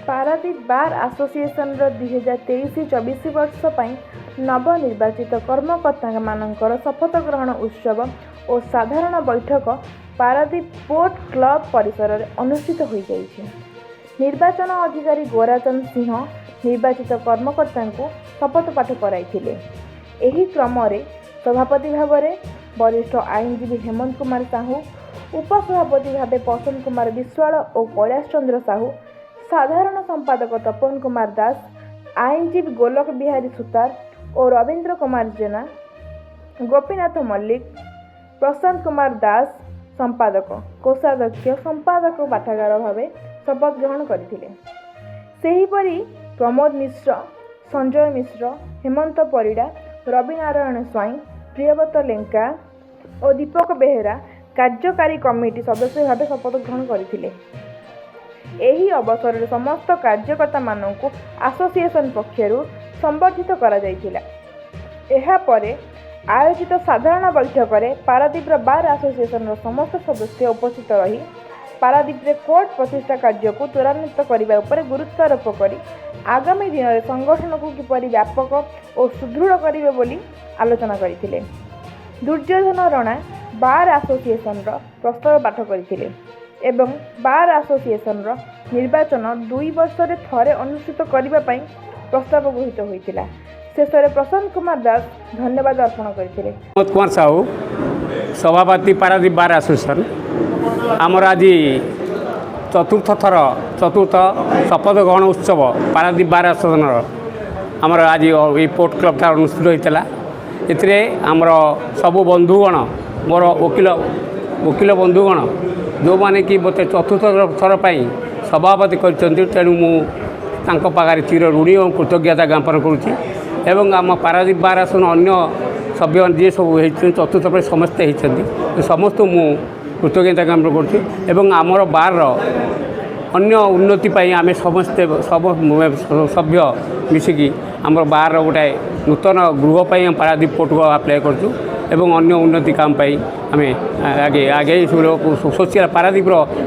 पारादीप बार association 2023-24 वर्ष पर नवनिर्वाचित कर्मकर्ता मानकर शपथ ग्रहण उत्सव और साधारण बैठक पारादीप पोर्ट क्लब परिसर में अनुष्ठित हो जाइए। निर्वाचन अधिकारी गोराचंद सिंह निर्वाचित कर्मकर्ता को शपथ पाठ कराइथिले। एही क्रम रे सभापति भाव में वरिष्ठ आईनजीवी हेमंत कुमार साहू, उपसभापति भाव पसन कुमार विश्वाल और कैलाश चंद्र साहू, साधारण संपादक तपन कुमार दास, आईनजीवी गोलक बिहारी सुतार और रवींद्र कुमार जेना, गोपीनाथ मल्लिक, प्रशांत कुमार दास संपादक, कोषाध्यक्ष, संपादक पाठागार भाव शपथ ग्रहण करथिले। सेहीपरि प्रमोद मिश्र, संजय मिश्र, हेमंत परिड़ा, रवि नारायण स्वाई, प्रियव्रत लेंका और दीपक बेहेरा कार्यकारी कमिटी सदस्य भाव शपथ ग्रहण करथिले। एही अवसर में समस्त कार्यकर्ता मानक आसोसिएशन पक्षर संबर्धित करा जायतिला। एहा परे आयोजित साधारण बैठक में पारादीप बार आसोसिएशन समस्त सदस्य उपस्थित रही पारादीप कोर्ट प्रतिष्ठा कार्य को त्वरान्वित करने पर गुरुत्वारोप कर आगामी दिन में संगठन को किपरि व्यापक और सुदृढ़ करेंगे बोली आलोचना करथिले। दुर्योधन रणा बार आसोसिएशन प्रस्ताव पाठ करथिले एवं बार आसोसिएशन निर्वाचन 2 वर्ष रे थरे अनुष्ठित करने प्रस्ताव गृहीत होइतिला। शेष में प्रशांत कुमार दास धन्यवाद अर्पण करथिले। हेमंत कुमार साहू सभापति पारादीप बार आसोसिएशन आमर आज चतुर्थ शपथ ग्रहण उत्सव पारादीप बार आसोसिएशन आमर आज ये पोर्ट क्लब अनुष्ठित होता। एमर सबू बंधुगण मोर वकिल बंधुगण जो मैंने कि मत चतुर्थ थर पर सभापति करेणु मुझे चिर ऋणी और कृतज्ञता ज्ञापन करुँची। एवं आम पारादीप बार आसोसिएशन अन्य सभ्य जी सब चतुर्थ पर समस्ते होती समस्त मु कृतज्ञता ज्ञापन करुँची। एवं आमर बार अन्य उन्नति आम समस्ते सब सभ्य मिसिकी आमर बार गोटे नूतन गृह पारादीप पोर्ट को आप्लाय करूँ एवं अन्य उन्नति काम आम आगे आगे सोशल पारादीप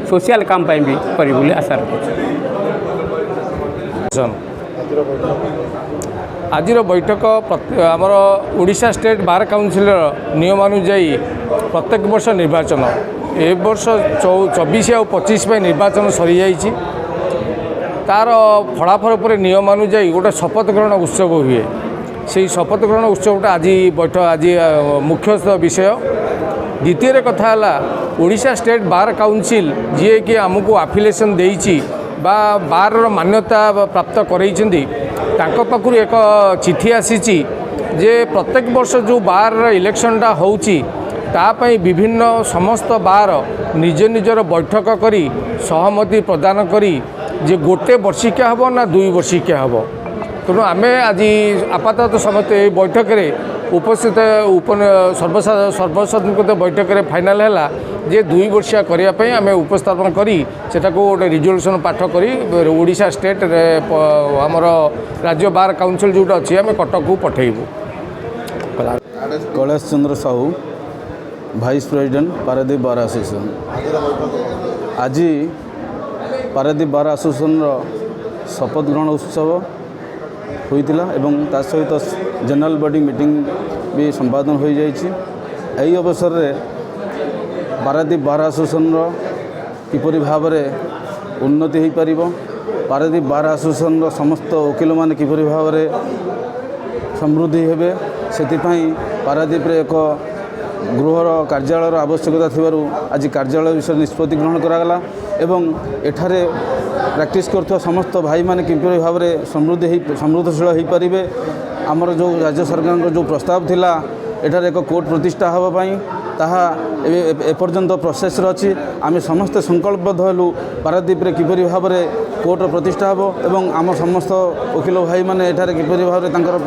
सोशल काम भी करें आशा रखुँ। आज बैठक आमर ओडिशा स्टेट बार काउंसिल नियम अनुଯାୟୀ प्रत्येक वर्ष निर्वाचन ए वर्ष 24 और 25 निर्वाचन सरी जाइए। तार फलाफल पर नियम अनुযাୟୀ गोटे शपथ ग्रहण उत्सव हुए। से शपथ ग्रहण उत्सवटा आज बैठक आज मुख्य विषय। द्वितीय कथा ओडिशा स्टेट बार काउंसिल जी कि आमको आफिलेसन देइछि बा बार मान्यता प्राप्त करैछन्ति तांको पाखुर एक चिठी आसीछि जे प्रत्येक वर्ष जो बार इलेक्शनटा होउछि तापाई विभिन्न समस्त बार निज निजर बैठक करी सहमति प्रदान करी जे गोटे वर्षिका हबो ना 2 वर्षिका हबो। तेणु आम आज आपातत समस्त बैठक में उपस्थित सर्वसम्मत बैठक में फाइनाल है जे 2 वर्षिया करने आम उपस्थापन करी सेटा को गोटे रिजोल्यूशन पाठ करी ओडिशा स्टेट आमर राज्य बार काउंसिल जोटा अच्छी आम कटक को पठेबू। Kailash Chandra Sahu vice president Paradip bar association. आज पारादीप बार एसोसिएशन शपथ ग्रहण उत्सव होइतिला एवं ता सहित जनरल बॉडी मीटिंग भी संपादन हो जाइए। अवसर रे पारादीप बार एसोसिएशन किपरि भाव में उन्नति हो पार पारादीप बार एसोसिएशन समस्त वकिल माने किपरि भाव में समृद्धि हेबे से पारादीप रे एक गृहर कार्यालय आवश्यकता थिबारु आज कार्यालय विषय निष्पत्ति ग्रहण करागला एवं एठारे प्रैक्टिस करथुवा समस्त भाई माने किपरि भाव में समृद्धशील हो पारे। आमर जो राज्य सरकार जो प्रस्ताव थिला एठारे एक कोर्ट प्रतिष्ठा हवा पाई ताहा एपर्यंत प्रोसेस अच्छी आम समस्ते संकल्पबद्ध हेलु पारादीप रे किपरि भाव में कोर्ट प्रतिष्ठा हो एवं आम समस्त वकिल भाई माने एठारे किपरि भाव में तांकर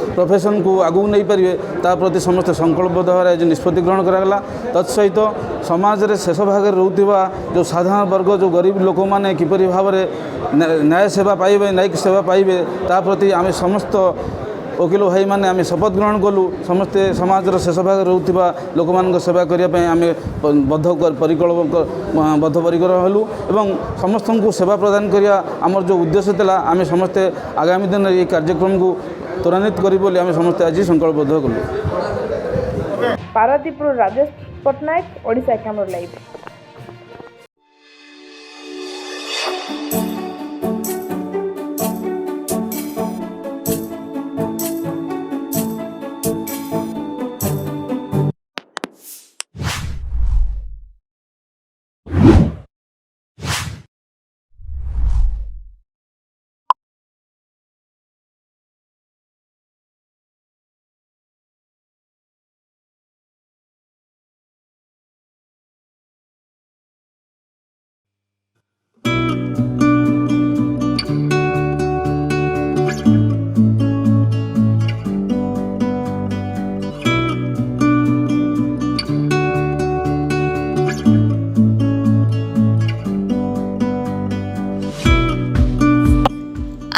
प्रोफेशन को आगू नहीं पारे ता प्रति समस्त संकल्पबद्ध भाव आज निष्पत्ति ग्रहण करागला। तत्सहित समाज रे शेष भाग रोउथिबा जो साधारण वर्ग जो गरीब लोक माने किपरि भाव में न्याय सेवा पाइबे न्यायिक सेवा पाइबे ता प्रति आम समस्त वकिल भाई मैंने आम शपथ ग्रहण कलु समस्ते समाजर शेष भाग रोकवा लोक मान सेवा करने आम बद्धपरिकर हलु एवं समस्त को सेवा प्रदान करिया आमर जो उद्देश्य था आम समस्ते आगामी दिन ये कार्यक्रम को त्वरान्वित करी बोली आम समस्ते आज संकल्पबद्ध कलु। Paradip Rajesh Pattnaik, Odisha camera live.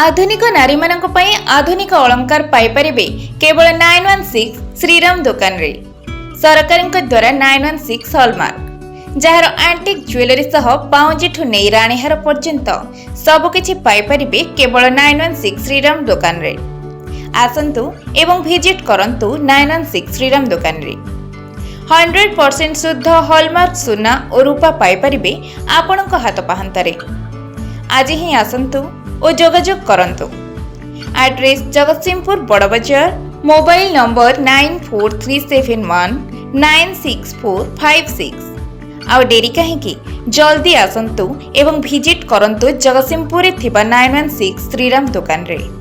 आधुनिक नारी मानक पई आधुनिक अलंकार पाई परिबे केवल 916 श्रीराम दुकान रे। सरकार द्वारा 916 हॉलमार्क जार एंटिक ज्वेलरी सह पाउंजी ठु नै राणीहार पर्यंत सबकिछि पाई परिबे केवल 916 श्रीराम दुकान रे। आसंतु एवं विजिट करंतु 916 श्रीराम दुकान रे। 100% शुद्ध हॉलमार्क सुना और रूपा पाई परिबे आपणक हाथ पाहंतरे। आज ही आसंतु और जोगाजोग करंतु। एड्रेस जगतसिंहपुर बड़ बाजार, मोबाइल नंबर 9437196456। आउ डेरी कहीं जल्दी आसंतु एवं विजिट करंतु जगतसिंहपुर थिबा 916 श्रीराम दुकान रे।